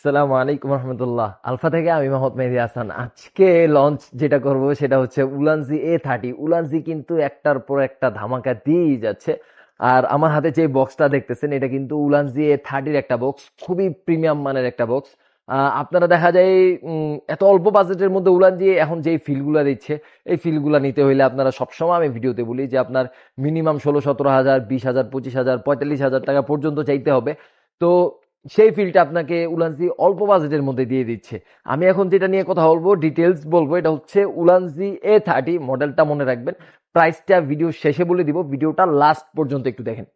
আসসালামু আলাইকুম রহমতুল্লাহ। আলফা থেকে আমি মোহাম্মদ মেহেদী হাসান। আজকে লঞ্চ যেটা করব সেটা হচ্ছে উলানজি A30। উলানজি কিন্তু একটার পর একটা ধামাকা দিয়েই যাচ্ছে। আর আমার হাতে যে বক্সটা দেখতেছেন এটা কিন্তু উলানজি A30-র একটা বক্স, খুবই প্রিমিয়াম মানের একটা বক্স। আপনারা দেখা যায় এত অল্প বাজেটের মধ্যে উলানজি এখন যেই ফিলগুলা দিচ্ছে, এই ফিলগুলা নিতে হইলে আপনারা সবসময় আমি ভিডিওতে বলি যে আপনার মিনিমাম 16-17 হাজার, 20 হাজার, 25 হাজার, 45 হাজার টাকা পর্যন্ত চাইতে হবে। তো সেই ফিলটা আপনাকে উলানজি অল্প বাজেটের মধ্যে দিয়ে দিচ্ছে। আমি এখন যেটা নিয়ে কথা বলবো, ডিটেলস বলবো, এটা হচ্ছে উলানজি A30। মডেলটা মনে রাখবেন, প্রাইসটা ভিডিও শেষে বলে দিব, ভিডিওটা লাস্ট পর্যন্ত একটু দেখেন।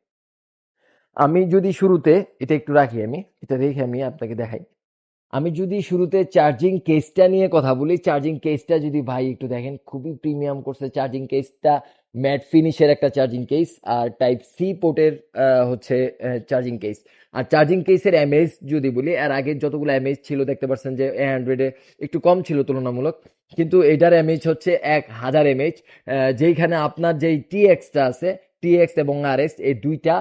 আমি যদি শুরুতে এটা একটু রাখি, আমি এটা রেখে আমি আপনাকে দেখাই। আমি যদি শুরুতে চার্জিং কেসটা নিয়ে কথা বলি, চার্জিং কেসটা যদি ভাই একটু দেখেন, খুবই প্রিমিয়াম করছে চার্জিং কেসটা। ম্যাট ফিনিশের একটা চার্জিং কেস, আর টাইপ সি পোর্টের হচ্ছে চার্জিং কেস। আর চার্জিং কেসের এমএএইচ যদি বলি, এর আগে যতগুলো এমএএইচ ছিল দেখতে পাচ্ছেন যে A100-এ একটু কম ছিল তুলনামূলক, কিন্তু এটার এমএএইচ হচ্ছে 1000 এমএএইচ। যেইখানে আপনার যেই টিএক্সটা আছে, টিএক্স এবং আরএক্স, এই দুইটা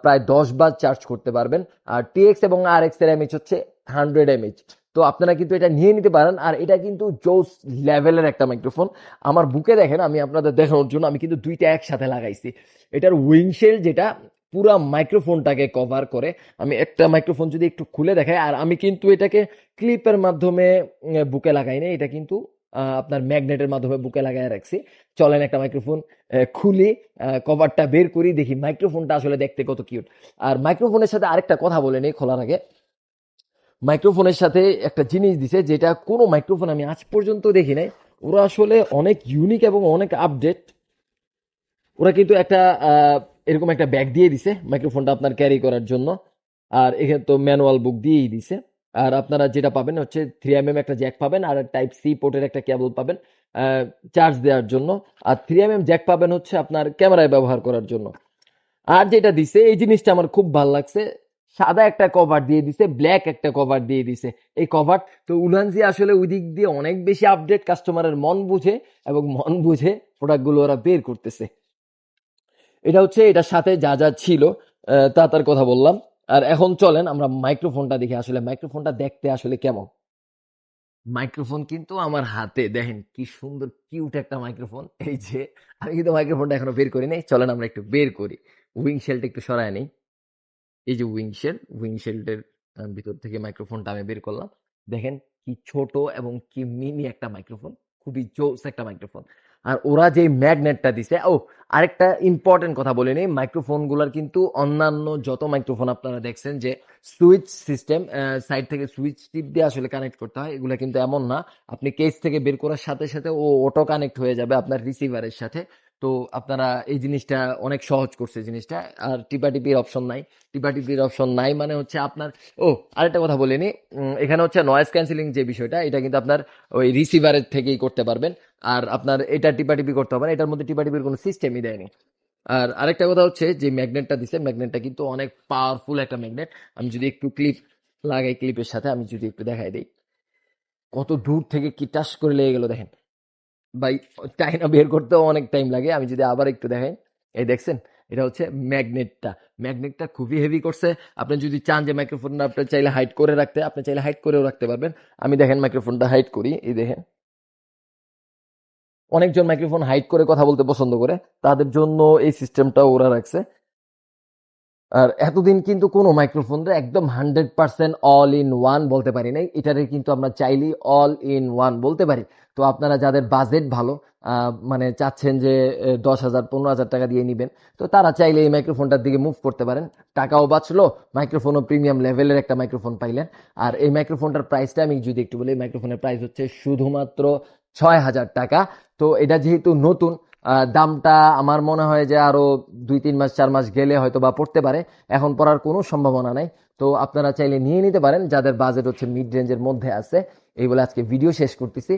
প্রায় 10 বার চার্জ করতে পারবেন। আর টিএক্স এবং আরএক্স এর এমএইচ হচ্ছে 100 এমএইচ। তো আপনারা কিন্তু এটা নিয়ে নিতে পারেন। আর এটা কিন্তু জোস লেভেলের একটা মাইক্রোফোন। আমার বুকে দেখেন, আমি আপনাদের দেখানোর জন্য আমি কিন্তু দুইটা একসাথে লাগাইছি। এটার উইংশেল যেটা পুরা মাইক্রোফোনটাকে কভার করে। আমি একটা মাইক্রোফোন যদি একটু খুলে দেখাই, আর আমি কিন্তু এটাকে ক্লিপের মাধ্যমে বুকে লাগাই না, এটা কিন্তু আপনার ম্যাগনেটের মাধ্যমে বুকে লাগাই রাখছি। চলেন একটা মাইক্রোফোন খুলি, কভারটা বের করি, দেখি মাইক্রোফোনটা আসলে দেখতে কত কিউট। আর মাইক্রোফোনের সাথে আরেকটা কথা বলে নেই খোলার আগে, মাইক্রোফোনের সাথে একটা জিনিস দিছে যেটা কোনো মাইক্রোফোন আমি আজ পর্যন্ত দেখি নাই। ওরা আসলে অনেক ইউনিক এবং অনেক আপডেট। ওরা কিন্তু একটা আহ, এরকম একটা ব্যাগ দিয়ে দিছে মাইক্রোফোনটা আপনার ক্যারি করার জন্য। আর এখানে তো ম্যানুয়াল বুক দিয়েই দিছে। আর আপনারা যেটা পাবেন হচ্ছে 3mm একটা জ্যাক পাবেন, আর টাইপ সি পোর্টের একটা কেবল পাবেন চার্জ দেওয়ার জন্য। আর 3mm জ্যাক পাবেন হচ্ছে আপনার ক্যামেরায় ব্যবহার করার জন্য। আর যেটা দিছে এই জিনিসটা আমার খুব ভালো লাগছে, সাদা একটা কভার দিয়ে দিছে, ব্ল্যাক একটা কভার দিয়ে দিছে। এই কভার, তো উলানজি আসলে ওই দিক দিয়ে অনেক বেশি আপডেট, কাস্টমারের মন বুঝে এবং মন বুঝে প্রোডাক্টগুলো ওরা বের করতেছে। এটা হচ্ছে এটার সাথে যা যা ছিল তা তার কথা বললাম। আর এখন চলেন আমরা মাইক্রোফোনটা দেখি আসলে মাইক্রোফোনটা দেখতে আসলে কেমন। মাইক্রোফোন কিন্তু আমার হাতে, দেখেন কি সুন্দর কিউট একটা মাইক্রোফোন। এই যে আমি কিন্তু মাইক্রোফোনটা এখনো বের করি নাই, চলেন আমরা একটু বের করি। উইংশেলটা একটু সরায় নেই। এই যে উইংশেল্ডের ভিতর থেকে মাইক্রোফোনটা আমি বের করলাম। দেখেন কি ছোট এবং কি মিনি একটা মাইক্রোফোন, খুবই জোস একটা মাইক্রোফোন। আর ওরা যে ম্যাগনেটটা দিছে, ও আরেকটা ইম্পর্টেন্ট কথা বলে নিই, মাইক্রোফোন গুলার কিন্তু অন্যান্য যত মাইক্রোফোন আপনারা দেখছেন যে সুইচ সিস্টেম, সাইড থেকে সুইচ টিপ দিয়ে আসলে কানেক্ট করতে হয়, এগুলা কিন্তু এমন না। আপনি কেস থেকে বের করার সাথে সাথে ও অটো কানেক্ট হয়ে যাবে আপনার রিসিভারের সাথে। তো আপনারা এই জিনিসটা অনেক সহজ করছে জিনিসটা। আর টিপাটিপির অপশন নাই। টিপাটিপির অপশন নাই মানে হচ্ছে আপনার, ও আরেকটা কথা বলিনি, এখানে হচ্ছে নয়েজ ক্যান্সেলিং যে বিষয়টা, এটা কিন্তু আপনার ওই রিসিভারের থেকেই করতে পারবেন। আর আপনার এটা টিপাটিপি করতে হবে না, এটার মধ্যে টিপাটিপির কোনো সিস্টেমই দেয়নি। আর আরেকটা কথা হচ্ছে যে ম্যাগনেটটা দিছে, ম্যাগনেটটা কিন্তু অনেক পাওয়ারফুল একটা ম্যাগনেট। আমি যদি একটু ক্লিপ লাগাই, ক্লিপের সাথে আমি যদি একটু দেখাই দিই, কত দূর থেকে কি টাচ করে লেগে গেল দেখেন ভাই। চাইনা বের করতেও অনেক টাইম লাগে। আমি যদি আবার একটু দেখাই, এই দেখছেন, এটা হচ্ছে ম্যাগনেটটা। ম্যাগনেটটা খুবই হেভি করছে। আপনি যদি চান যে মাইক্রোফোনটা আপনি চাইলে হাইড করে রাখতে, আপনি চাইলে হাইড করেও রাখতে পারবেন। আমি দেখেন মাইক্রোফোনটা হাইড করি, এই দেখেন। অনেকজন মাইক্রোফোন হাইড করে কথা বলতে পছন্দ করে, তাদের জন্য এই সিস্টেমটা ওরা রাখছে। আর এতদিন কিন্তু কোনো মাইক্রোফোনটা একদম 100% অল ইন ওয়ান বলতে পারি নাই, এটারে কিন্তু আমরা চাইলেই অল ইন ওয়ান বলতে পারি। তো আপনারা যাদের বাজেট ভালো, মানে চাচ্ছেন যে 10,000 15,000 টাকা দিয়ে নিবেন, তো তারা চাইলে এই মাইক্রোফোনটার দিকে মুভ করতে পারেন। টাকাও বাঁচলো, মাইক্রোফোনও প্রিমিয়াম লেভেলের একটা মাইক্রোফোন পাইলেন। আর এই মাইক্রোফোনটার প্রাইসটা আমি যদি একটু বলি, মাইক্রোফোনের প্রাইস হচ্ছে শুধুমাত্র 6,000 টাকা। তো এটা যেহেতু নতুন, দামটা আমার মনে হয় যে আরো 2 3 মাস 4 মাস গেলে হয়তো বা পড়তে পারে। এখন পড়ার কোনো সম্ভাবনা নাই। তো আপনারা চাইলে নিয়ে নিতে পারেন যাদের বাজেট হচ্ছে মিড রেঞ্জের মধ্যে আছে। এই বলে আজকে ভিডিও শেষ করতেছি।